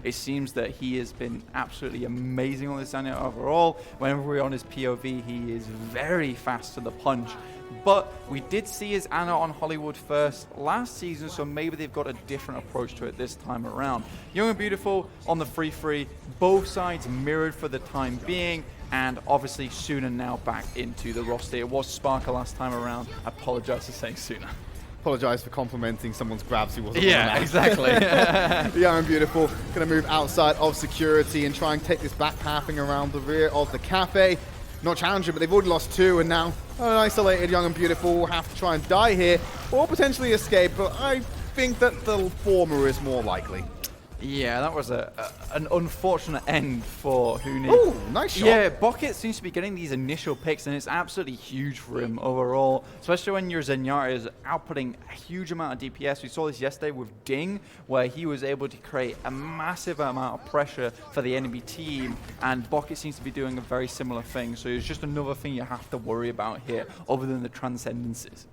It seems that he has been absolutely amazing on this Zander overall. Whenever we're on his POV, he is very fast to the punch. But we did see his Ana on Hollywood first last season, so maybe they've got a different approach to it this time around. Young and Beautiful on the free, both sides mirrored for the time being, and obviously Suna now back into the roster. It was Sparker last time around. I apologize for saying Suna. Apologize for complimenting someone's grabs who wasn't Yeah, exactly. Young and Beautiful going to move outside of security and try and take this back pathing around the rear of the cafe. Not challenging, but they've already lost 2, and now an isolated Young and Beautiful will have to try and die here, or potentially escape, but I think that the former is more likely. Yeah, that was an unfortunate end for Huni. Oh, nice shot. Yeah, Bucket seems to be getting these initial picks, and it's absolutely huge for him overall, especially when your Zenyatta is outputting a huge amount of DPS. We saw this yesterday with Ding, where he was able to create a massive amount of pressure for the enemy team, and Bucket seems to be doing a very similar thing, so it's just another thing you have to worry about here, other than the transcendences.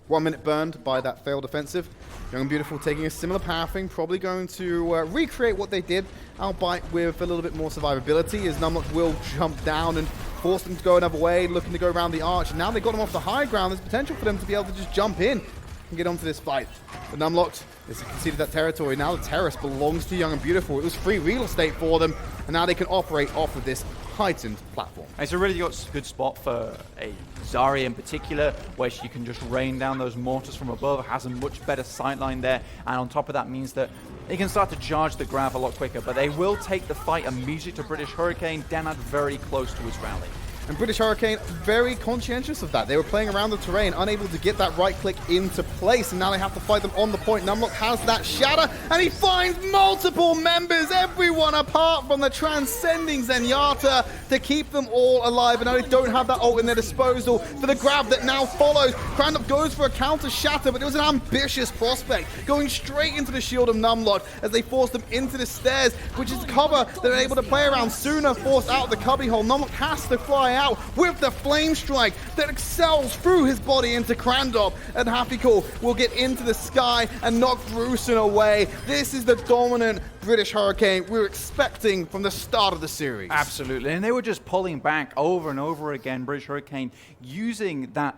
1 minute burned by that failed offensive. Young and Beautiful taking a similar pathing, probably going to recreate what they did, albeit with a little bit more survivability, as Numlock will jump down and force them to go another way, looking to go around the arch. And now they've got them off the high ground. There's potential for them to be able to just jump in and get onto this fight. But Numlocked has conceded that territory. Now the terrace belongs to Young and Beautiful. It was free real estate for them, and now they can operate off of this heightened platform. It's a really good spot for a Zarya in particular, where she can just rain down those mortars from above, has a much better sightline there, and on top of that means that they can start to charge the grab a lot quicker, but they will take the fight immediately to British Hurricane. Demad very close to his rally. And British Hurricane very conscientious of that. They were playing around the terrain, unable to get that right click into place, and now they have to fight them on the point. Numlock has that shatter, and he finds multiple members, everyone apart from the transcending Zenyatta, to keep them all alive. And now they don't have that ult in their disposal for the grab that now follows. Crandop goes for a counter shatter, but it was an ambitious prospect, going straight into the shield of Numlock as they forced them into the stairs, which is cover that they're able to play around. Sooner forced out the cubby hole. Numlock has to fly out with the flame strike that excels through his body into Crandop, and Happy-Cool will get into the sky and knock Brucein away. This is the dominant British Hurricane we were expecting from the start of the series. Absolutely, and they were just pulling back over and over again. British Hurricane using that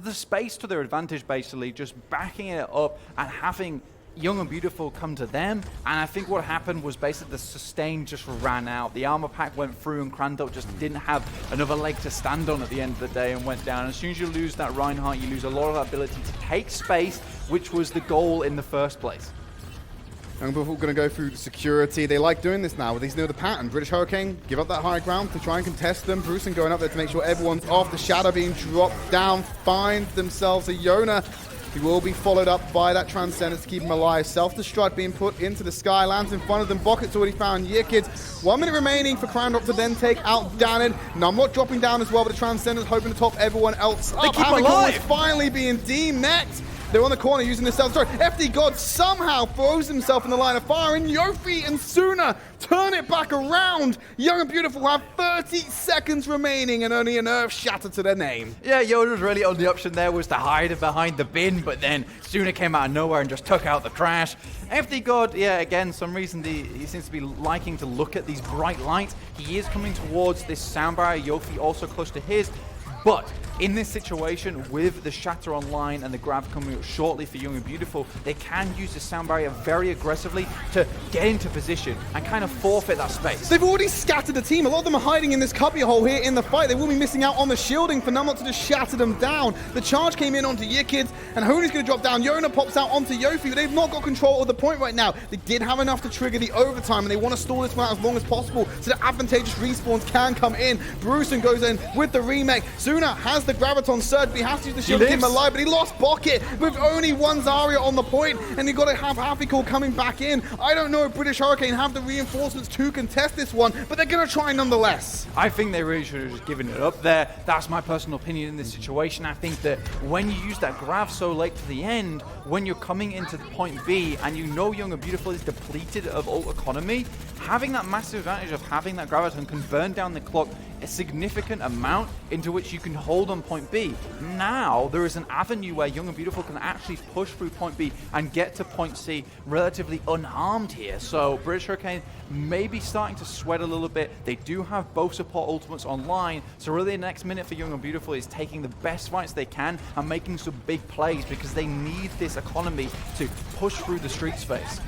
the space to their advantage, basically just backing it up and having Young and Beautiful come to them, and I think what happened was basically the sustain just ran out. The armor pack went through, and Crandall just didn't have another leg to stand on at the end of the day and went down. As soon as you lose that Reinhardt, you lose a lot of that ability to take space, which was the goal in the first place. Young and Beautiful going to go through security. They like doing this now, but they know the pattern. British Hurricane give up that high ground to try and contest them. Brucein going up there to make sure everyone's off. The shadow being dropped down, find themselves a Yona. He will be followed up by that Transcendence to keep him alive. Self-destruct being put into the sky, lands in front of them. Bucket's already found Yikid. 1 minute remaining for Crandop to then take out Danon. Numlock dropping down as well, but the Transcendence hoping to top everyone else up. They keep alive! Is finally being demeked. They're on the corner using the self-destruct. FD God somehow throws himself in the line of fire, and Yofi and Suna turn it back around. Young and Beautiful have 30 seconds remaining and only an earth shatter to their name. Yeah, Yoda's really only option there was to hide behind the bin, but then Suna came out of nowhere and just took out the trash. FD God, yeah, again, some reason he seems to be liking to look at these bright lights. He is coming towards this sound barrier. Yofi also close to his. But in this situation, with the shatter online and the grab coming up shortly for Young and Beautiful, they can use the sound barrier very aggressively to get into position and kind of forfeit that space. They've already scattered the team. A lot of them are hiding in this cubby hole here in the fight. They will be missing out on the shielding for Numlock to just shatter them down. The charge came in onto Yikid, and Honi's going to drop down. Yona pops out onto Yofi, but they've not got control of the point right now. They did have enough to trigger the overtime, and they want to stall this one out as long as possible so that advantageous respawns can come in. Brucein goes in with the remake. Suna has the Graviton surge, but he has to use the shield to keep him alive, but he lost Bucket with only one Zarya on the point, and you've got to have Happy-Cool coming back in. I don't know if British Hurricane have the reinforcements to contest this one, but they're going to try nonetheless. I think they really should have just given it up there. That's my personal opinion in this situation. I think that when you use that grab so late to the end, when you're coming into the point B and you know Young and Beautiful is depleted of ult economy, having that massive advantage of having that graviton can burn down the clock a significant amount into which you can hold on point B. Now there is an avenue where Young and Beautiful can actually push through point B and get to point C relatively unharmed here. So British Hurricane may be starting to sweat a little bit. They do have both support ultimates online, so really the next minute for Young and Beautiful is taking the best fights they can and making some big plays because they need this economy to push through the street space.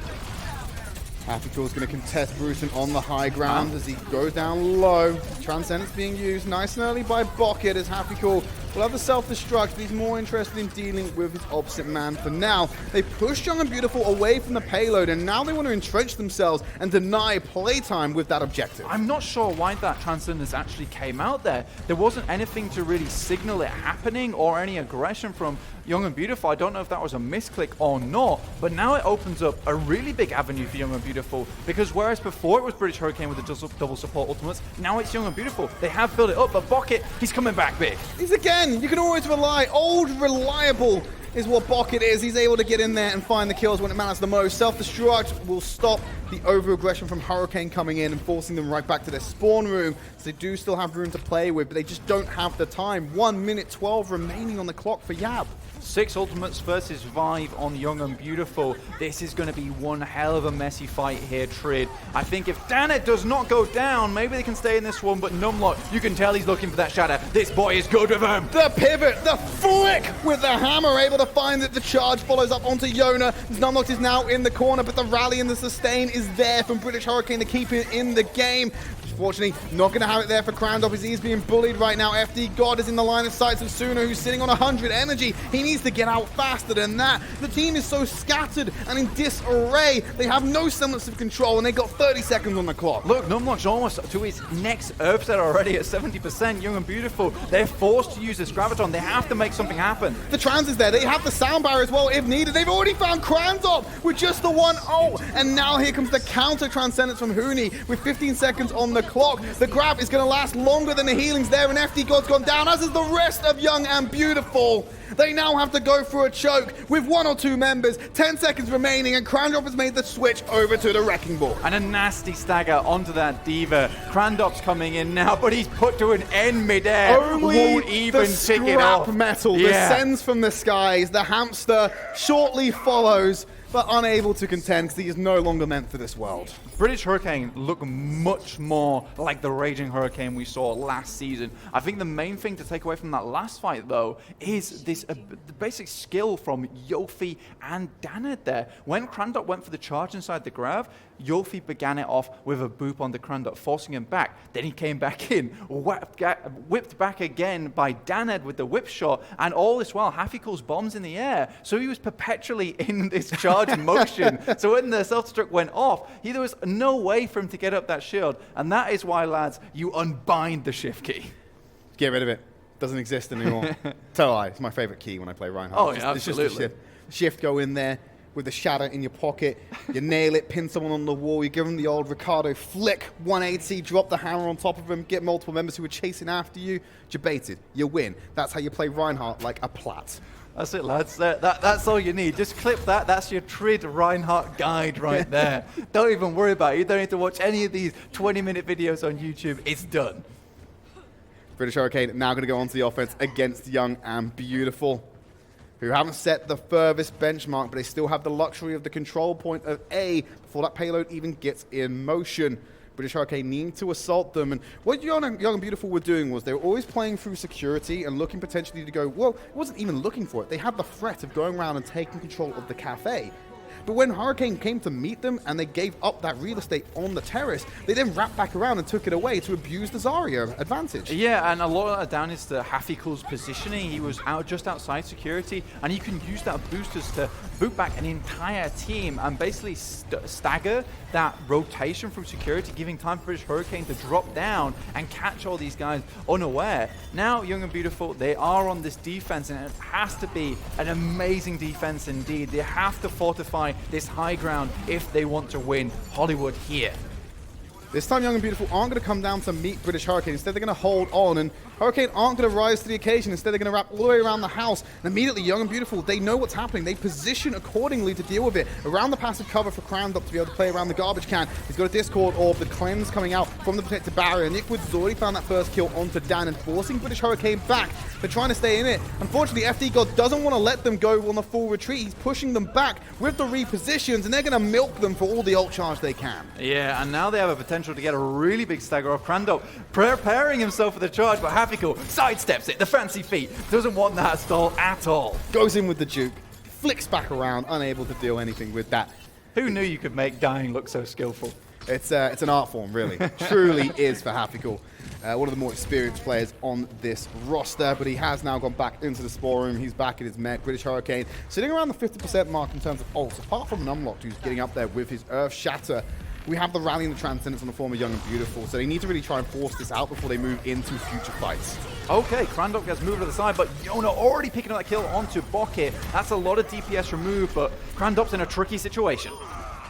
Happycool's going to contest Bruton on the high ground as he goes down low. Transcendence being used nice and early by Bucket as Happycool will have the self-destruct, but he's more interested in dealing with his opposite man for now. They pushed Young and Beautiful away from the payload, and now they want to entrench themselves and deny playtime with that objective. I'm not sure why that Transcendence actually came out there. There wasn't anything to really signal it happening or any aggression from Young and Beautiful. I don't know if that was a misclick or not, but now it opens up a really big avenue for Young and Beautiful, because whereas before it was British Hurricane with the double support ultimates, now it's Young and Beautiful. They have built it up, but Bucket, he's coming back big. He's again, you can always rely. Old, reliable is what Bucket is. He's able to get in there and find the kills when it matters the most. Self-destruct will stop the over-aggression from Hurricane coming in and forcing them right back to their spawn room. So they do still have room to play with, but they just don't have the time. 1 minute 12 remaining on the clock for Yab. 6 ultimates versus 5 on Young and Beautiful. This is going to be one hell of a messy fight here, Tridd. I think if Danet does not go down, maybe they can stay in this one, but Numlock, you can tell he's looking for that shatter. This boy is good with him. The pivot, the flick with the hammer, able to find it. The charge follows up onto Yona. Numlock is now in the corner, but the rally and the sustain is there from British Hurricane to keep it in the game. Fortunately, not going to have it there for Crandop as he's being bullied right now. FD God is in the line of sight of Suna, who's sitting on 100 energy. He needs to get out faster than that. The team is so scattered and in disarray. They have no semblance of control, and they got 30 seconds on the clock. Look, Numlock's almost to his next herb set already at 70%. Young and Beautiful, they're forced to use this graviton. They have to make something happen. The trans is there. They have the sound barrier as well if needed. They've already found Crandop with just the 1-0. And now here comes the counter transcendence from Huni with 15 seconds on the clock. The grab is going to last longer than the healings there, and FD God's gone down, as is the rest of Young and Beautiful. They now have to go for a choke with 1 or 2 members, 10 seconds remaining, and Crandop has made the switch over to the Wrecking Ball. And a nasty stagger onto that Diva. Crandop's coming in now, but he's put to an end midair. Only won't even the tick it off. scrap metal descends from the skies. The hamster shortly follows, but unable to contend because he is no longer meant for this world. British Hurricane look much more like the Raging Hurricane we saw last season. I think the main thing to take away from that last fight, though, is this the basic skill from Yofi and Danet there. When Crandop went for the charge inside the grab, Yofi began it off with a boop on the Crandop, forcing him back. Then he came back in, whipped back again by Danet with the whip shot, and all this while, Happycool's bombs in the air. So he was perpetually in this charge motion. So when the self-destruct went off, there was no way for him to get up that shield. And that is why, lads, you unbind the shift key. Get rid of it. Doesn't exist anymore. Tell I. It's my favorite key when I play Reinhardt. Oh, yeah, absolutely. It's just a shift, go in there with the shatter in your pocket. You nail it, pin someone on the wall. You give them the old Ricardo flick, 180, drop the hammer on top of them, get multiple members who are chasing after you. You're baited. You win. That's how you play Reinhardt like a plat. That's it, lads. That's all you need. Just clip that. That's your Tridd Reinhardt guide right there. Don't even worry about it. You don't need to watch any of these 20-minute videos on YouTube. It's done. British Hurricane now going to go onto the offense against Young and Beautiful, who haven't set the furthest benchmark, but they still have the luxury of the control point of A before that payload even gets in motion. British Hurricane needing to assault them. And what Young and Beautiful were doing was they were always playing through security and looking potentially to go, well, it wasn't even looking for it. They had the threat of going around and taking control of the cafe. But when Hurricane came to meet them and they gave up that real estate on the terrace, they then wrapped back around and took it away to abuse the Zarya advantage. Yeah, and a lot of that down is to Happycool's positioning. He was just outside security, and you can use that boosters to boot back an entire team and basically stagger that rotation from security, giving time for British Hurricane to drop down and catch all these guys unaware. Now, Young and Beautiful, they are on this defense, and it has to be an amazing defense indeed. They have to fortify this high ground if they want to win Hollywood here. This time, Young and Beautiful aren't going to come down to meet British Hurricane. Instead, they're going to hold on, and Hurricane aren't going to rise to the occasion. Instead, they're going to wrap all the way around the house. And immediately, Young and Beautiful, they know what's happening. They position accordingly to deal with it. Around the passive cover for Crandop to be able to play around the garbage can. He's got a Discord Orb, the cleanse coming out from the protected barrier. Liquid's has already found that first kill onto Dan and forcing British Hurricane back. They're trying to stay in it. Unfortunately, FD God doesn't want to let them go on the full retreat. He's pushing them back with the repositions, and they're going to milk them for all the ult charge they can. Yeah, and now they have a potential to get a really big stagger off. Crandop preparing himself for the charge, but Hafiko sidesteps it. The fancy feet. Doesn't want that stall at all. Goes in with the juke, flicks back around, unable to do anything with that. Who knew you could make dying look so skillful? It's an art form, really. Truly is for Hafiko. One of the more experienced players on this roster, but he has now gone back into the spore room. He's back in his mech. British Hurricane sitting around the 50% mark in terms of ults, apart from an Unlocked who's getting up there with his Earth Shatter. We have the Rally and the Transcendence on the form of Young and Beautiful, so they need to really try and force this out before they move into future fights. Okay, Crandop gets moved to the side, but Yona already picking up that kill onto Bucket. That's a lot of DPS removed, but Crandop's in a tricky situation.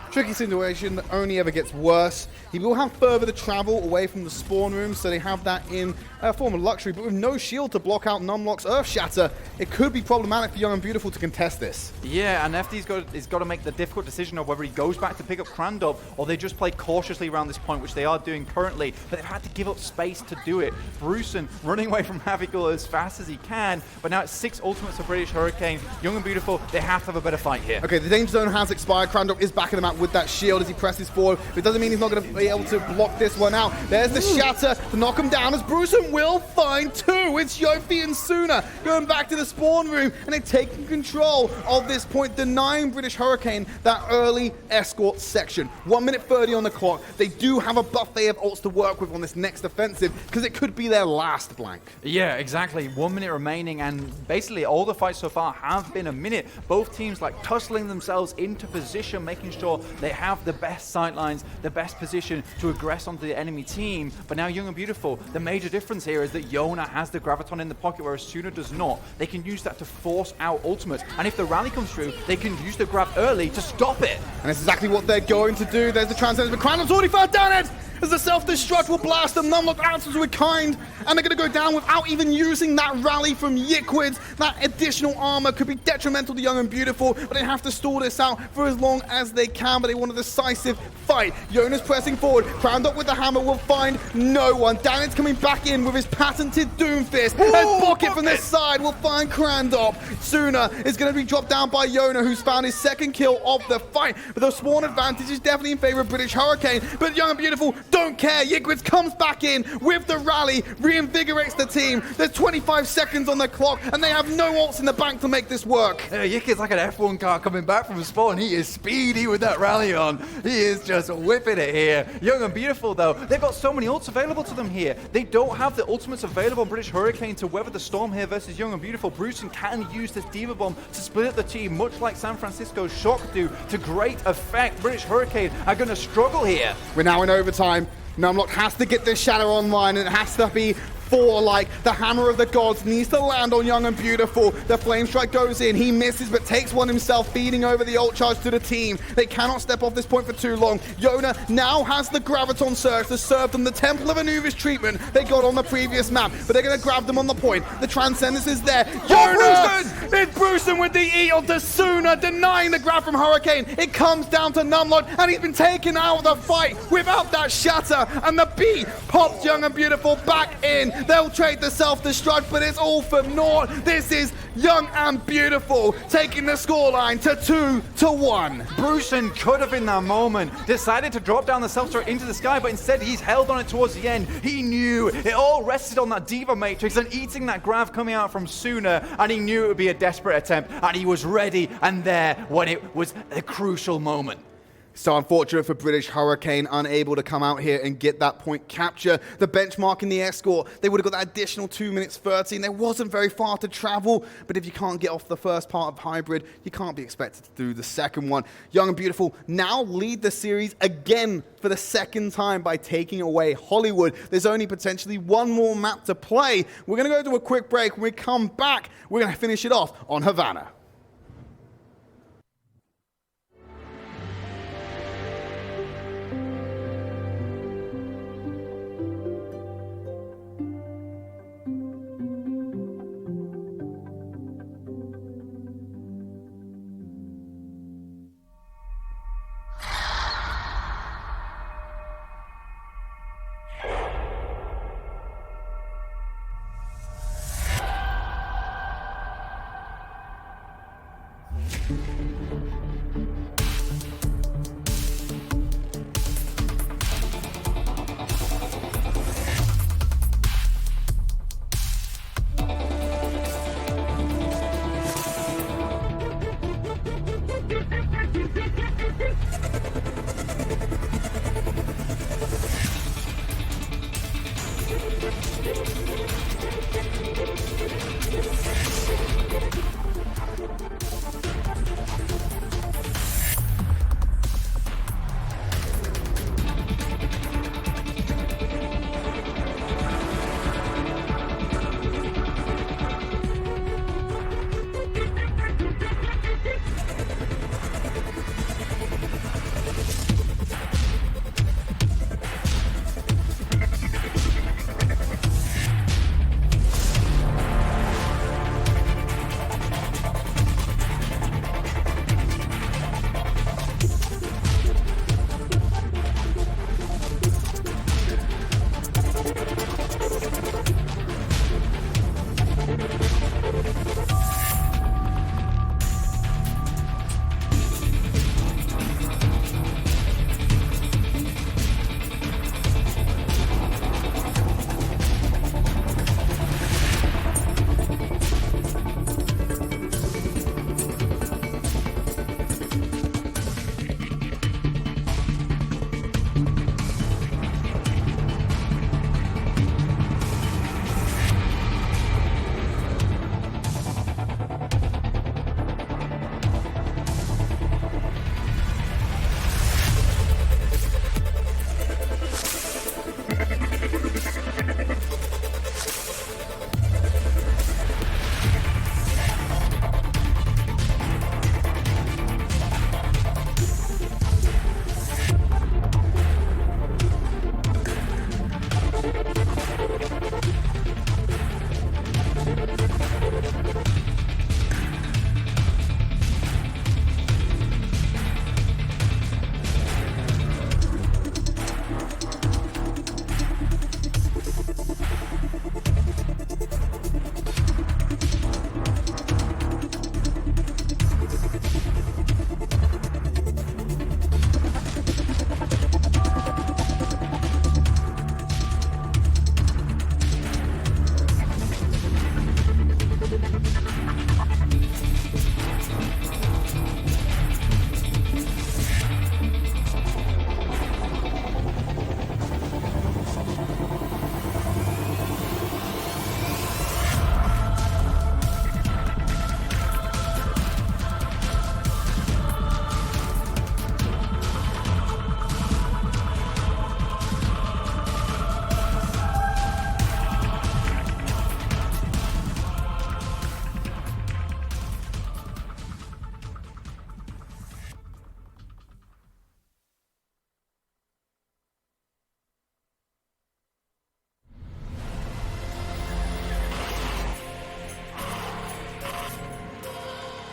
Tricky situation that only ever gets worse. He will have further to travel away from the spawn room, so they have that in a form of luxury, but with no shield to block out Numlock's Earth Shatter, it could be problematic for Young and Beautiful to contest this. Yeah, and FD's got to make the difficult decision of whether he goes back to pick up Crandop or they just play cautiously around this point, which they are doing currently, but they've had to give up space to do it. Bruson running away from Havoc as fast as he can, but now it's 6 ultimates of British Hurricane. Young and Beautiful, they have to have a better fight here. Okay, the danger zone has expired. Crandop is backing them out with that shield as he presses forward. It doesn't mean he's not going to be able to block this one out. There's the shatter to knock him down as Bruson will find 2. It's Yofi and Suna going back to the spawn room, and they're taking control of this point, denying British Hurricane that early escort section. 1 minute 30 on the clock. They do have a buffet of ults to work with on this next offensive, because it could be their last blank. Yeah, exactly. 1 minute remaining, and basically all the fights so far have been a minute. Both teams like tussling themselves into position, making sure they have the best sightlines, the best position to aggress onto the enemy team. But now Young and Beautiful, the major difference here is that Yona has the Graviton in the pocket, whereas Suna does not. They can use that to force out ultimates, and if the rally comes through, they can use the grab early to stop it. And that's exactly what they're going to do. There's the Transcendence, but Crandop's already found down it! As the self-destruct will blast them, Numlock answers with kind, and they're going to go down without even using that rally from Yiquid. That additional armor could be detrimental to Young and Beautiful, but they have to stall this out for as long as they can, but they want a decisive fight. Yona's pressing forward. Crandop with the hammer will find no one. Danit's coming back in with his patented Doomfist. As Bucket from this side will find Crandop. Suna is going to be dropped down by Yona, who's found his second kill of the fight, but the spawn advantage is definitely in favor of British Hurricane, but Young and Beautiful don't care. Yiquid comes back in with the rally, reinvigorates the team. There's 25 seconds on the clock, and they have no ults in the bank to make this work. Yiquid's like an F1 car coming back from spawn. He is speedy with that rally on. He is just whipping it here. Young and Beautiful, though, they've got so many ults available to them here. They don't have the ultimates available on British Hurricane to weather the storm here versus Young and Beautiful. Bruson can use this Diva Bomb to split up the team, much like San Francisco's Shock do, to great effect. British Hurricane are going to struggle here. We're now in overtime. Numlock has to get this shadow online, and it has to be like the hammer of the gods needs to land on Young and Beautiful. The flame strike goes in, he misses but takes one himself, feeding over the ult charge to the team. They cannot step off this point for too long. Yona now has the Graviton Surge to serve them the Temple of Anubis treatment they got on the previous map, but they're going to grab them on the point. The Transcendence is there. Yona! It's Bruson with the E onto Suna, denying the grab from Hurricane. It comes down to Numlock, and he's been taken out of the fight without that shatter, and the B pops Young and Beautiful back in. They'll trade the self-destruct, but it's all for naught. This is Young and Beautiful taking the scoreline to 2-1. Bruson could have in that moment decided to drop down the self-destruct into the sky, but instead he's held on it towards the end. He knew it all rested on that Diva Matrix and eating that grav coming out from Suna, and he knew it would be a desperate attempt, and he was ready and there when it was a crucial moment. So unfortunate for British Hurricane, unable to come out here and get that point capture. The benchmark in the escort, they would have got that additional 2 minutes 13. There wasn't very far to travel, but if you can't get off the first part of Hybrid, you can't be expected to do the second one. Young and Beautiful now lead the series again for the second time by taking away Hollywood. There's only potentially one more map to play. We're going to go to a quick break. When we come back, we're going to finish it off on Havana.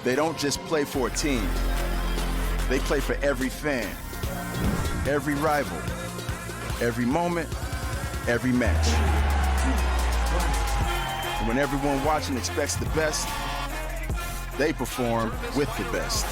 They don't just play for a team. They play for every fan, every rival, every moment, every match. And when everyone watching expects the best, they perform with the best.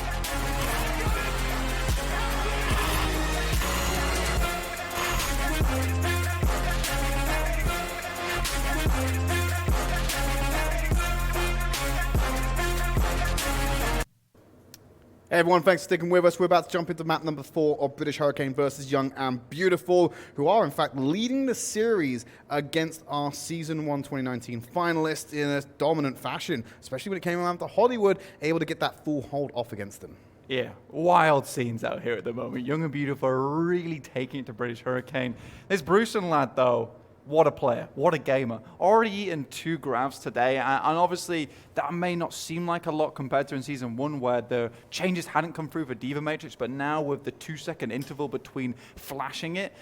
Hey everyone, thanks for sticking with us. We're about to jump into map number 4 of British Hurricane versus Young and Beautiful, who are in fact leading the series against our Season 1 2019 finalists in a dominant fashion, especially when it came around to Hollywood, able to get that full hold off against them. Yeah, wild scenes out here at the moment. Young and Beautiful are really taking it to British Hurricane. This Brucean lad, though, what a player, what a gamer. Already eaten 2 grabs today, and obviously that may not seem like a lot compared to in Season 1 where the changes hadn't come through for Diva Matrix, but now with the 2-second interval between flashing it,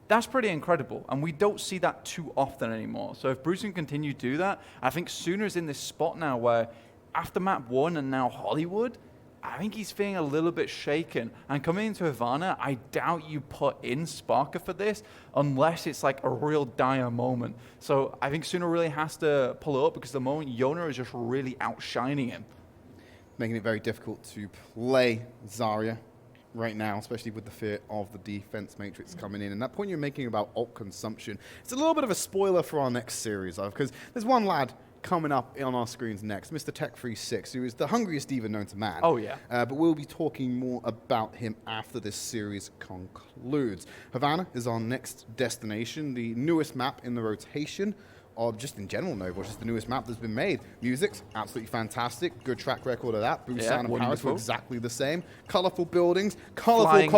that's pretty incredible, and we don't see that too often anymore. So if Bruce can continue to do that, I think Sooner's in this spot now where after map 1 and now Hollywood, I think he's feeling a little bit shaken. And coming into Havana, I doubt you put in Sparker for this unless it's like a real dire moment. So I think Sooner really has to pull it up because the moment Yona is just really outshining him. making it very difficult to play Zarya right now, especially with the fear of the defense matrix coming in. And that point you're making about ult consumption, it's a little bit of a spoiler for our next series, because there's one lad coming up on our screens next, Mr. Tech36, who is the hungriest diva known to man. Oh, yeah. But we'll be talking more about him after this series concludes. Havana is our next destination, the newest map in the rotation of just in general Overwatch. It's the newest map that's been made. Music's absolutely fantastic. Good track record of that. Busan and Paris were exactly the same. Colorful buildings, colorful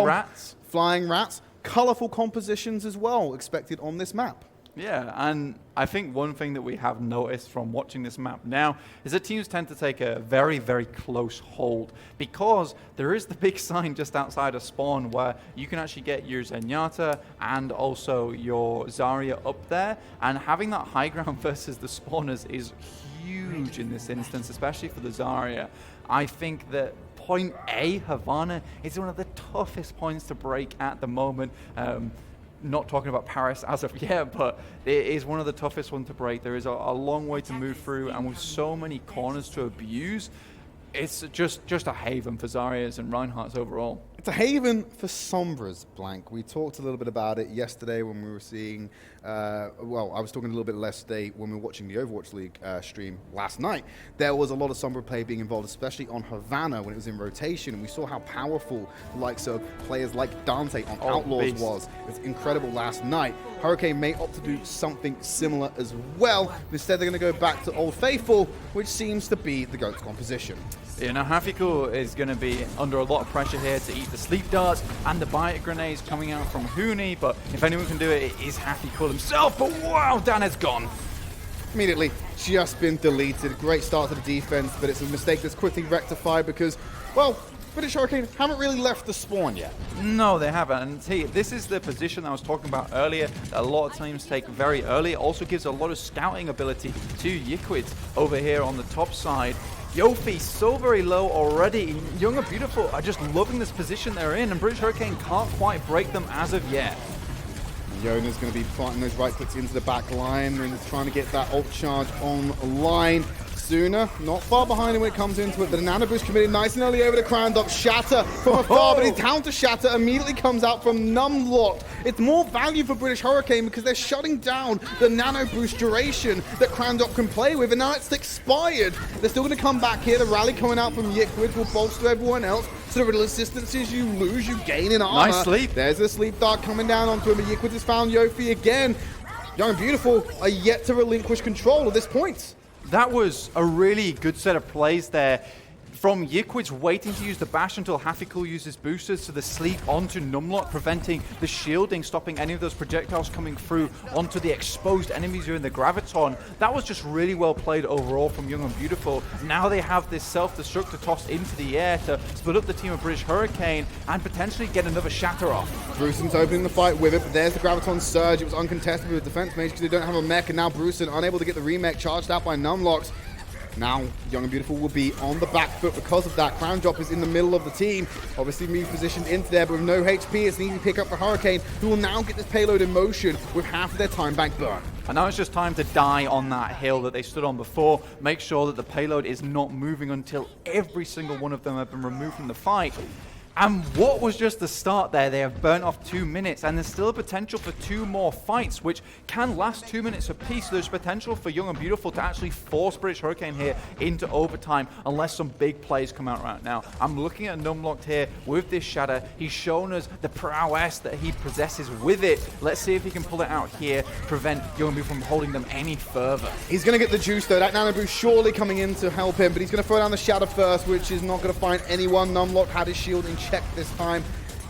flying rats, colorful compositions as well expected on this map. Yeah, and I think one thing that we have noticed from watching this map now is that teams tend to take a very, very close hold, because there is the big sign just outside of spawn where you can actually get your Zenyatta and also your Zarya up there, and having that high ground versus the spawners is huge in this instance, especially for the Zarya. I think that point A, Havana, is one of the toughest points to break at the moment. Not talking about Paris as of yet, but it is one of the toughest ones to break. There is a long way to move through, and with so many corners to abuse, it's just a haven for Zarya's and Reinhardt's overall. It's a haven for Sombra's, Blank. We talked a little bit about it yesterday when we were seeing, well, I was talking a little bit less today when we were watching the Overwatch League stream last night. There was a lot of Sombra play being involved, especially on Havana when it was in rotation, and we saw how powerful the likes of players like Dante on Outlaws was. It was incredible last night. Hurricane may opt to do something similar as well. Instead, they're going to go back to Old Faithful, which seems to be the GOAT's composition. Yeah, now Hafiko is going to be under a lot of pressure here to eat the sleep darts and the bite grenades coming out from Huni, but if anyone can do it, it is Hafiko himself. But wow, Dan is gone. Immediately, just been deleted. Great start to the defense, but it's a mistake that's quickly rectified because, well, British Hurricane haven't really left the spawn yet. No, they haven't. And see, this is the position I was talking about earlier that a lot of teams take very early. It also gives a lot of scouting ability to Yiquid over here on the top side. Yofi so very low already. Young and Beautiful are just loving this position they're in, and British Hurricane can't quite break them as of yet. Yona's going to be planting those right clicks into the back line and trying to get that ult charge online sooner. Not far behind him when it comes into it. The Nano Boost committed nice and early over to Crandop. Shatter from afar, but his counter Shatter immediately comes out from Numlocked. It's more value for British Hurricane because they're shutting down the Nano Boost duration that Crandop can play with, and now it's expired. They're still going to come back here. The rally coming out from Yiquid will bolster everyone else. So the little assistances you lose, you gain in armor. Nice sleep. There's a sleep dart coming down onto him, but Yiquid has found Yofi again. Young and Beautiful are yet to relinquish control at this point. That was a really good set of plays there. From Yiquid's waiting to use the bash until Hafiko uses boosters to the sleep onto Numlock, preventing the shielding, stopping any of those projectiles coming through onto the exposed enemies during the Graviton. That was just really well played overall from Young and Beautiful. Now they have this self-destruct to toss into the air to split up the team of British Hurricane and potentially get another Shatter off. Brewson's opening the fight with it, but there's the Graviton Surge. It was uncontested with the defense mage because they don't have a mech, and now Brewson unable to get the remake charged out by Numlocks. Now, Young and Beautiful will be on the back foot because of that. Crown Drop is in the middle of the team. Obviously, move positioned into there, but with no HP, it's an easy pick up for Hurricane, who will now get this payload in motion with half of their time bank burn. And now it's just time to die on that hill that they stood on before. Make sure that the payload is not moving until every single one of them have been removed from the fight. And what was just the start there? They have burnt off 2 minutes, and there's still a potential for 2 more fights, which can last 2 minutes apiece. So there's potential for Young and Beautiful to actually force British Hurricane here into overtime, unless some big plays come out right now. I'm looking at Numlocked here with this Shatter. He's shown us the prowess that he possesses with it. Let's see if he can pull it out here, prevent Young and Beautiful from holding them any further. He's going to get the juice, though. That Nano Boost surely coming in to help him, but he's going to throw down the Shatter first, which is not going to find anyone. Numlock had his shield in check this time.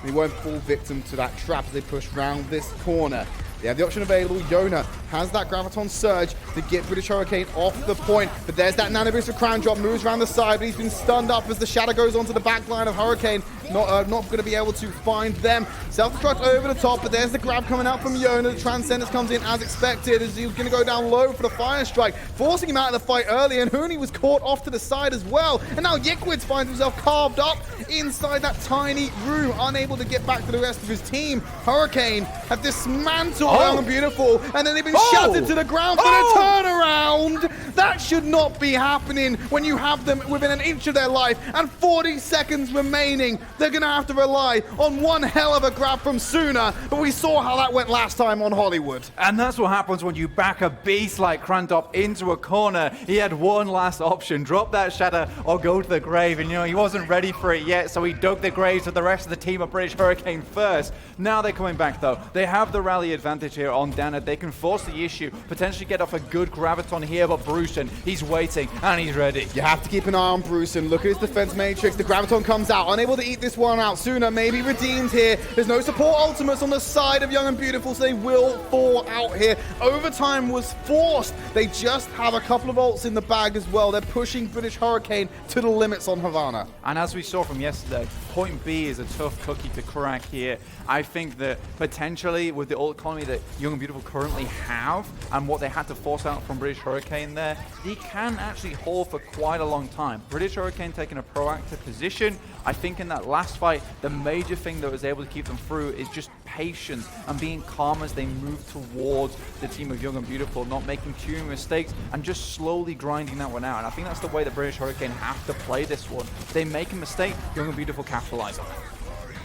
He won't fall victim to that trap as they push round this corner. They have the option available. Yona has that Graviton Surge to get British Hurricane off the point. But there's that Nano Boost for Crown Drop. Moves around the side, but he's been stunned up as the Shadow goes onto the back line of Hurricane. not going to be able to find them. Self-destruct over the top, but there's the grab coming out from Yona. The Transcendence comes in as expected, as he was going to go down low for the Fire Strike, forcing him out of the fight early, and Huni was caught off to the side as well. And now Yikwitz finds himself carved up inside that tiny room, unable to get back to the rest of his team. Hurricane have dismantled Young and Beautiful, and then they've been shattered to the ground for the turnaround. That should not be happening when you have them within an inch of their life and 40 seconds remaining. They're going to have to rely on one hell of a grab from Suna, but we saw how that went last time on Hollywood. And that's what happens when you back a beast like Krantop into a corner. He had one last option, drop that shatter or go to the grave, and he wasn't ready for it yet, so he dug the graves with the rest of the team of British Hurricane first. Now they're coming back though. They have the rally advantage here on Danner. They can force the issue, potentially get off a good graviton here, but Brucean, he's waiting and he's ready. You have to keep an eye on Brucean. Look at his defense matrix. The graviton comes out, unable to eat this one out. Sooner maybe redeemed here. There's no support ultimates on the side of Young and Beautiful, so they will fall out here. Overtime was forced. They just have a couple of ults in the bag as well. They're pushing British Hurricane to the limits on Havana. And as we saw from yesterday, point B is a tough cookie to crack here. I think that potentially with the ult economy that Young and Beautiful currently have and what they had to force out from British Hurricane there, they can actually hold for quite a long time. British Hurricane taking a proactive position. I think in that last fight, the major thing that was able to keep them through is just patience and being calm as they move towards the team of Young and Beautiful, not making too many mistakes and just slowly grinding that one out. And I think that's the way that British Hurricane have to play this one. If they make a mistake, Young and Beautiful capitalize on it.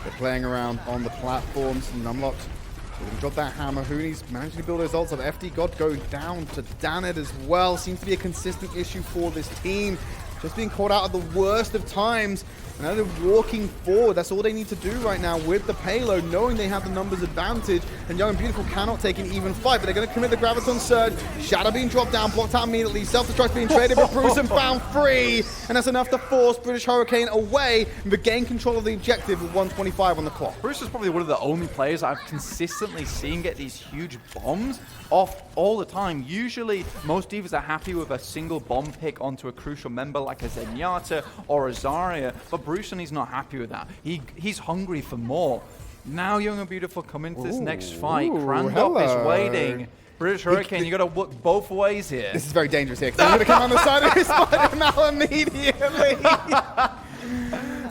They're playing around on the platforms. Numlocked. They're going to drop that hammer. Hooney's managing to build those ults up. FD God going down to Danet as well. Seems to be a consistent issue for this team. Just being caught out at the worst of times. And now they're walking forward. That's all they need to do right now with the payload, knowing they have the numbers advantage. And Young and Beautiful cannot take an even fight, but they're going to commit the Graviton Surge. Shadow being dropped down, blocked out immediately. Self-destruct being traded, but Bruce and found free. And that's enough to force British Hurricane away and regain control of the objective with 1:25 on the clock. Bruce is probably one of the only players I've consistently seen get these huge bombs off all the time. Usually, most divas are happy with a single bomb pick onto a crucial member like a Zenyatta or a Zarya, but Bruce, and he's not happy with that. He's hungry for more. Now Young and Beautiful come into this next fight. Krantop is waiting. British Hurricane, you got to look both ways here. This is very dangerous here, because I'm going to come on the side of his fight now immediately.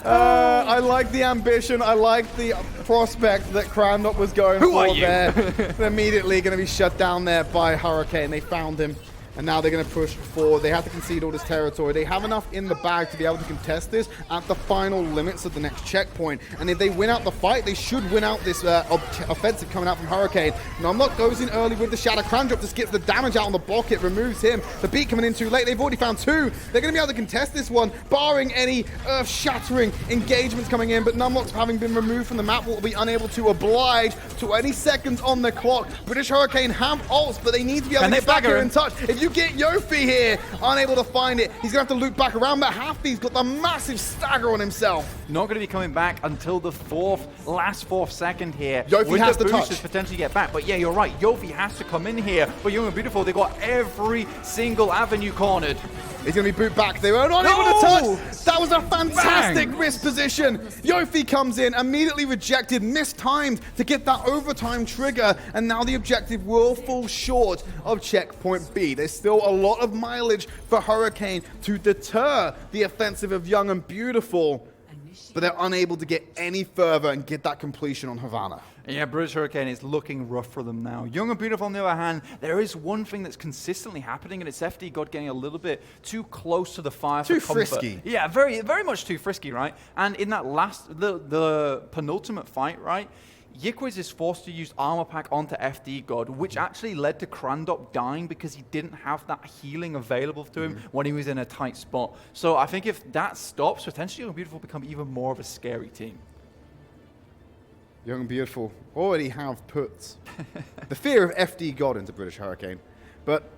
I like the ambition. I like the prospect that Krantop was going for there. They're immediately going to be shut down there by Hurricane. They found him. And now they're going to push forward. They have to concede all this territory. They have enough in the bag to be able to contest this at the final limits of the next checkpoint. And if they win out the fight, they should win out this offensive coming out from Hurricane. Numlock goes in early with the Shadow. Krantop just gets the damage out on the block. It removes him. The beat coming in too late. They've already found two. They're going to be able to contest this one, barring any earth-shattering engagements coming in. But Numlock, having been removed from the map, will be unable to oblige to any seconds on the clock. British Hurricane have ults, but they need to be able to get back here in touch. If you get Yofi here, unable to find it, he's going to have to loop back around, but Hafi's got the massive stagger on himself. Not going to be coming back until the last fourth second here. Yofi has to touch. Potentially get back, but yeah, you're right. Yofi has to come in here, but Young and Beautiful, they got every single avenue cornered. He's going to be boot back. They were not able to touch. That was a fantastic wrist position. Yofi comes in, immediately rejected, mistimed to get that overtime trigger, and now the objective will fall short of checkpoint B. There's still a lot of mileage for Hurricane to deter the offensive of Young and Beautiful, but they're unable to get any further and get that completion on Havana. Yeah, British Hurricane is looking rough for them now. Young and Beautiful, on the other hand, there is one thing that's consistently happening, and it's FD God getting a little bit too close to the fire for comfort. Too frisky. Yeah, very, very much too frisky, right? And in that the penultimate fight, right, Yikwitz is forced to use Armor Pack onto FD God, which actually led to Krantop dying because he didn't have that healing available to him when he was in a tight spot. So I think if that stops, potentially Young and Beautiful become even more of a scary team. Young and Beautiful already have put the fear of FD God into British Hurricane, but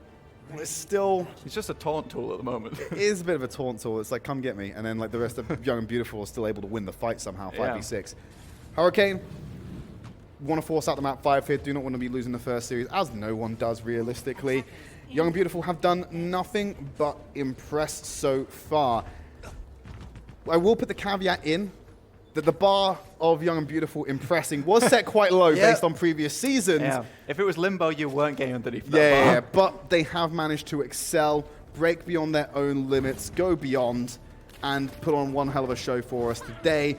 it's still... It's just a taunt tool at the moment. It is a bit of a taunt tool. It's like, come get me. And then like the rest of Young and Beautiful are still able to win the fight somehow, 5v6. Hurricane, want to force out the map 5 here, do not want to be losing the first series, as no one does realistically. Young and Beautiful have done nothing but impress so far. I will put the caveat in that the bar of Young and Beautiful impressing was set quite low based on previous seasons. Yeah. If it was Limbo, you weren't getting underneath that bar. Yeah, but they have managed to excel, break beyond their own limits, go beyond, and put on one hell of a show for us today.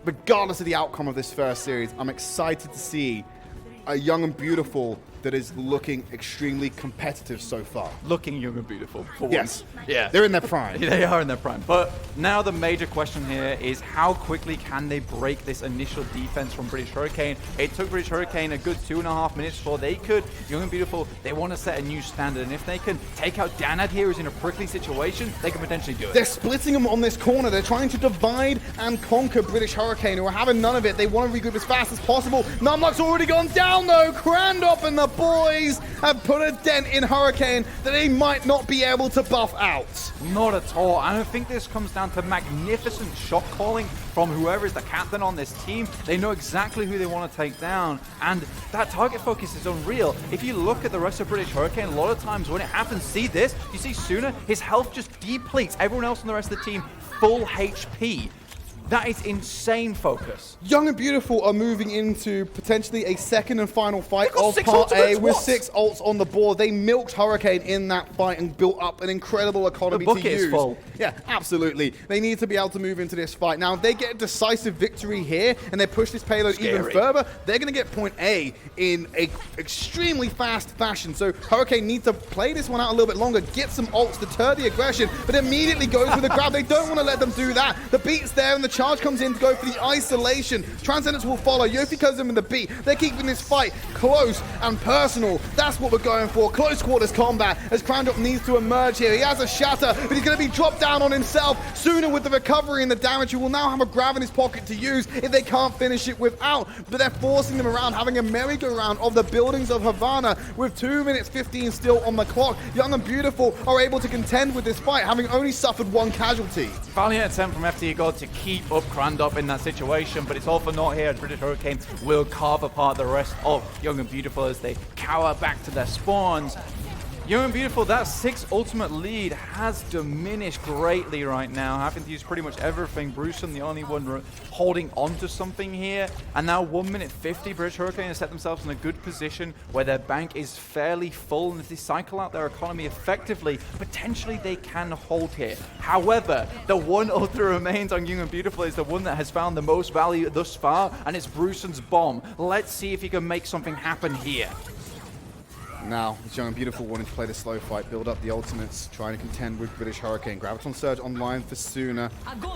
Regardless of the outcome of this first series, I'm excited to see a Young and Beautiful that is looking extremely competitive so far. Looking young and beautiful, for Yes. once. Yeah. They're in their prime. They are in their prime. But now the major question here is how quickly can they break this initial defense from British Hurricane? It took British Hurricane a good 2.5 minutes before they could. Young and Beautiful, they want to set a new standard. And if they can take out Danad here, who's in a prickly situation, they can potentially do it. They're splitting them on this corner. They're trying to divide and conquer British Hurricane, who are having none of it. They want to regroup as fast as possible. Numlock's already gone down, though. Crandop and the boys have put a dent in Hurricane that they might not be able to buff out. Not at all. And I think this comes down to magnificent shot calling from whoever is the captain on this team. They know exactly who they want to take down, and that target focus is unreal. If you look at the rest of British Hurricane, a lot of times when it happens, see this, you see Suna, his health just depletes. Everyone else on the rest of the team, full HP. That is insane focus. Young and Beautiful are moving into potentially a second and final fight got of 6 Part A ultimates, with what? 6 ults on the board. They milked Hurricane in that fight and built up an incredible economy The to bucket is use. full. Yeah, absolutely. They need to be able to move into this fight. Now, if they get a decisive victory here and they push this payload even Scary. further, they're going to get point A in a extremely fast fashion. So Hurricane needs to play this one out a little bit longer, get some ults, deter the aggression, but immediately goes for the grab. They don't want to let them do that. The beat's there and the charge comes in to go for the isolation. Transcendence will follow. Yofi comes in with the beat. They're keeping this fight close and personal. That's what we're going for. Close quarters combat as Crandop needs to emerge here. He has a shatter, but he's going to be dropped down on himself. Sooner with the recovery and the damage, he will now have a grab in his pocket to use if they can't finish it without. But they're forcing them around, having a merry-go-round of the buildings of Havana with 2 minutes 15 still on the clock. Young and Beautiful are able to contend with this fight, having only suffered 1 casualty. Valiant attempt from FT God to keep up Crandop in that situation, but it's all for naught here. British Hurricane will carve apart the rest of Young and Beautiful as they cower back to their spawns. Young and Beautiful, that 6 ultimate lead has diminished greatly right now, having to use pretty much everything. Bruceson, the only one holding on to something here. And now 1 minute 50, British Hurricane has set themselves in a good position where their bank is fairly full, and if they cycle out their economy effectively, potentially they can hold here. However, the one ult that remains on Young and Beautiful is the one that has found the most value thus far, and it's Bruceson's bomb. Let's see if he can make something happen here. Now, it's Young and Beautiful wanting to play the slow fight, build up the ultimates, trying to contend with British Hurricane. Graviton Surge online for Suna.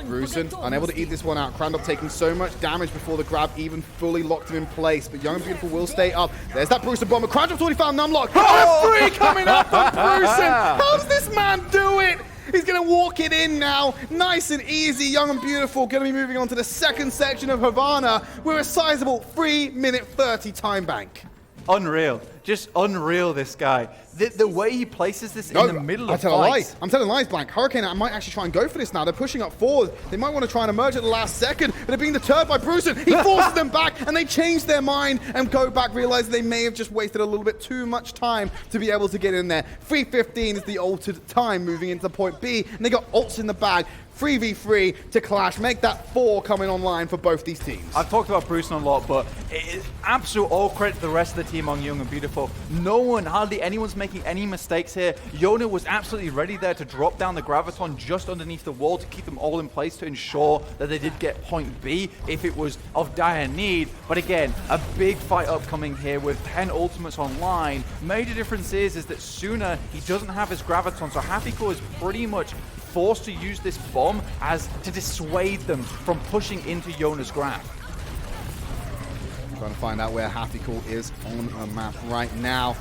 Bruceson unable to eat this one out. Crandop taking so much damage before the grab even fully locked him in place. But Young and Beautiful will stay up. There's that Bruceson bomber. Crandop's already found Numlock. Oh! And a 3 coming up from Bruceson. How's this man do it? He's going to walk it in now. Nice and easy. Young and Beautiful going to be moving on to the second section of Havana with a sizable 3 minute 30 time bank. Unreal. Just unreal, this guy. The way he places this in the middle of fights. I'm telling lies, Blank. Hurricane might actually try and go for this now. They're pushing up forward. They might want to try and emerge at the last second, but they're being deterred by Bruceson. He forces them back, and they change their mind and go back, realizing they may have just wasted a little bit too much time to be able to get in there. 3:15 is the altered time moving into point B, and they got ults in the bag. 3v3 to clash, make that 4 coming online for both these teams. I've talked about Bruceson a lot, but it is absolute all credit to the rest of the team on Young and Beautiful. No one, hardly anyone's making any mistakes here. Yona was absolutely ready there to drop down the Graviton just underneath the wall to keep them all in place to ensure that they did get point B if it was of dire need. But again, a big fight upcoming here with 10 ultimates online. Major difference is that Suna, he doesn't have his Graviton, so Hafiko is pretty much forced to use this bomb as to dissuade them from pushing into Yona's grab. Trying to find out where Hafiko is on the map right now.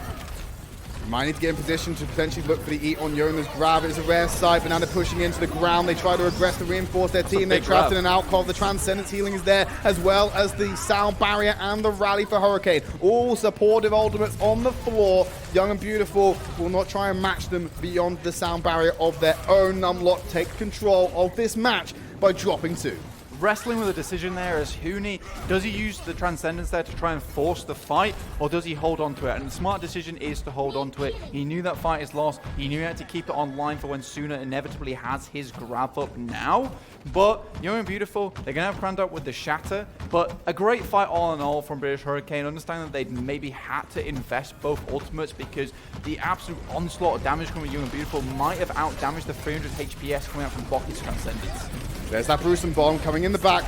Might need to get in position to potentially look for the eat on Yona's grab. It's a rare sight, but now they're pushing into the ground. They try to regress to reinforce their team. They're trapped in an alcove. The Transcendence healing is there, as well as the sound barrier and the rally for Hurricane. All supportive ultimates on the floor. Young and Beautiful will not try and match them beyond the sound barrier of their own. Numlock take control of this match by dropping 2. wrestling with a decision there as Huni. Does he use the Transcendence there to try and force the fight, or does he hold on to it? And the smart decision is to hold on to it. He knew that fight is lost. He knew he had to keep it online for when Suna inevitably has his grab up now. But Young and Beautiful, they're going to have Crandop with the Shatter. But a great fight all in all from British Hurricane. Understand that they'd maybe had to invest both ultimates because the absolute onslaught of damage coming from Young and Beautiful might have out-damaged the 300 HPS coming out from Bocky's Transcendence. There's that Bruce bomb coming in the back.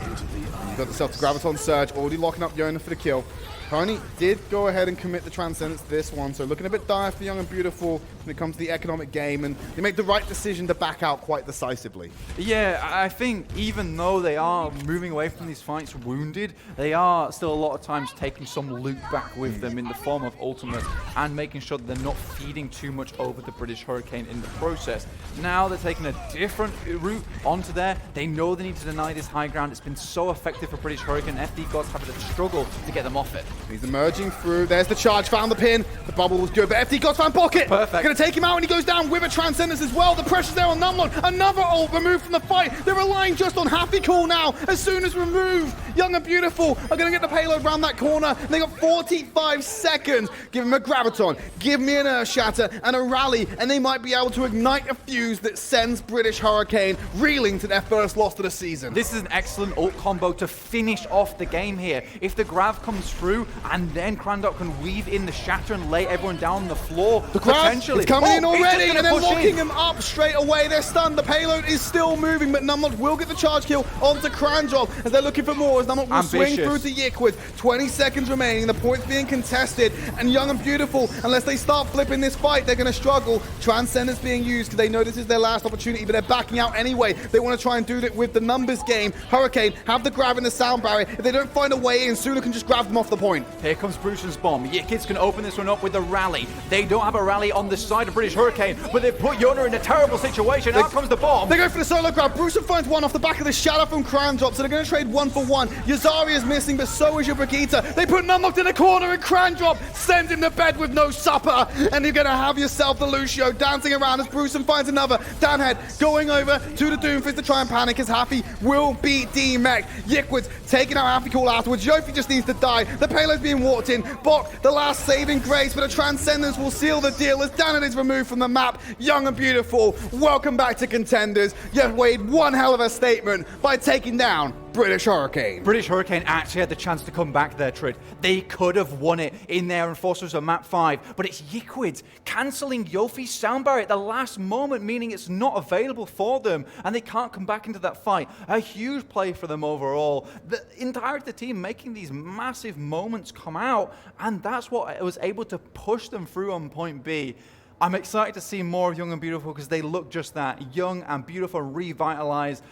You got yourself the Graviton Surge, already locking up Yona for the kill. Pony did go ahead and commit the Transcendence this one, so looking a bit dire for Young and Beautiful when it comes to the economic game, and they make the right decision to back out quite decisively. Yeah, I think even though they are moving away from these fights wounded, they are still a lot of times taking some loot back with them in the form of ultimates and making sure that they're not feeding too much over the British Hurricane in the process. Now they're taking a different route onto there. They know they need to deny this high ground. It's been so effective for British Hurricane. FD Gods having to struggle to get them off it. He's emerging through. There's the charge, found the pin. The bubble was good, but FD Gods found Pocket. Perfect. Going to take him out, and he goes down with a Transcendence as well. The pressure's there on Numlord. Another ult removed from the fight. They're relying just on Happy Call now. As soon as removed, Young and Beautiful are going to get the payload around that corner. And they got 45 seconds. Give him a Graviton, give me an Earth Shatter, and a Rally, and they might be able to ignite a fuse that sends British Hurricane reeling to their first loss of the season. This is an excellent ult combo to finish off the game here. If the Grav comes through and then Crandop can weave in the Shatter and lay everyone down on the floor, the Grav is coming in already, and they're locking him up straight away. They're stunned. The payload is still moving, but Numlord will get the charge kill onto Crandop as they're looking for more. As Numlord will swing through to Yikwid. 20 seconds remaining. The points being contested, and Young and Beautiful, unless they start flipping this fight, they're going to struggle. Transcendence being used because they know this is their last opportunity, but they're backing out anyway. They want to try and do that with the numbers game. Hurricane have the grab in the sound barrier. If they don't find a way in, Suna can just grab them off the point. Here comes Bruce's bomb. Yikids can open this one up with the Rally. They don't have a Rally on the side of British Hurricane, but they've put Yona in a terrible situation. Out comes the bomb. They go for the solo grab. Bruce finds one off the back of the Shadow from Crandrop, so they're going to trade 1-for-1. Yazari is missing, but so is your Brigitte. They put Numlocked in the corner, and Crandrop sends him to bed with no supper. And you're going to have yourself the Lucio dancing around as Bruce finds another. Danhead going over to the Doomfist to try and panic as Happy will be D-Mech. Yikwid's taking out Happy Call afterwards. Yofi just needs to die. The payload's being walked in. Bok, the last saving grace, but a Transcendence will seal the deal as Danhead is removed from the map. Young and Beautiful, welcome back to Contenders. You made one hell of a statement by taking down British Hurricane. British Hurricane actually had the chance to come back there, Tridd. They could have won it in their Enforcers of Map 5, but it's Yikwid cancelling Yofi's sound barrier at the last moment, meaning it's not available for them, and they can't come back into that fight. A huge play for them overall. The entire team making these massive moments come out, and that's what was able to push them through on point B. I'm excited to see more of Young and Beautiful because they look just that, young and beautiful, revitalized.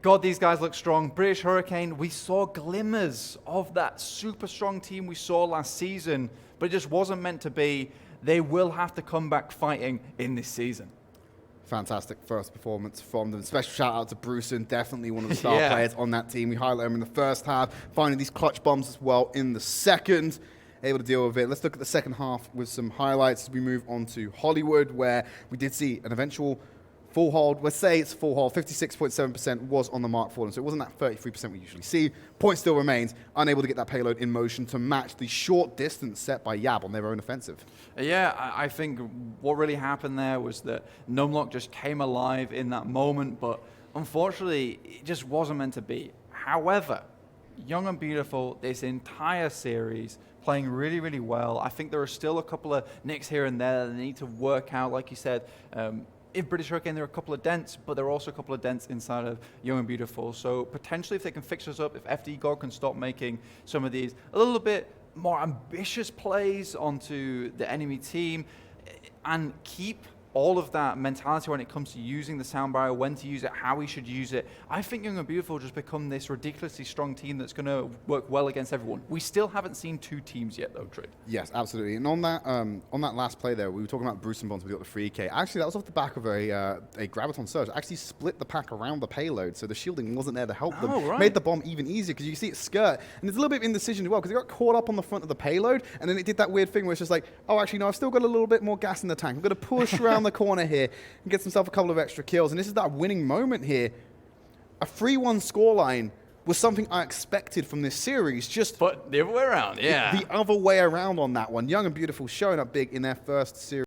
God, these guys look strong. British Hurricane, we saw glimmers of that super strong team we saw last season, but it just wasn't meant to be. They will have to come back fighting in this season. Fantastic first performance from them. Special shout out to Brucean, definitely one of the star players on that team. We highlight him in the first half, finding these clutch bombs as well in the second. Able to deal with it. Let's look at the second half with some highlights as we move on to Hollywood, where we did see an eventual full hold. Let's say it's full hold. 56.7% was on the mark for them, so it wasn't that 33% we usually see. Point still remains, unable to get that payload in motion to match the short distance set by Yab on their own offensive. Yeah, I think what really happened there was that Numlock just came alive in that moment, but unfortunately, it just wasn't meant to be. However, Young and Beautiful, this entire series, playing really, really well. I think there are still a couple of nicks here and there that they need to work out, like you said. In British Hurricane, there are a couple of dents, but there are also a couple of dents inside of Young and Beautiful. So potentially, if they can fix us up, if FD God can stop making some of these a little bit more ambitious plays onto the enemy team and keep all of that mentality when it comes to using the sound barrier, when to use it, how we should use it. I think Young and Beautiful just become this ridiculously strong team that's going to work well against everyone. We still haven't seen two teams yet, though, Tridd. Yes, absolutely. And on that last play there, we were talking about Bruce and Bonds. We got the 3K. Actually, that was off the back of a Graviton Surge. Actually split the pack around the payload, so the shielding wasn't there to help them. Right. Made the bomb even easier because you see it skirt. And there's a little bit of indecision as well because it got caught up on the front of the payload, and then it did that weird thing where it's just like, oh, actually, no, I've still got a little bit more gas in the tank. I'm going to push around the corner here and gets himself a couple of extra kills. And this is that winning moment here. a 3-1 scoreline was something I expected from this series. Just But the other way around, yeah. the other way around on that one. Young and Beautiful showing up big in their first series.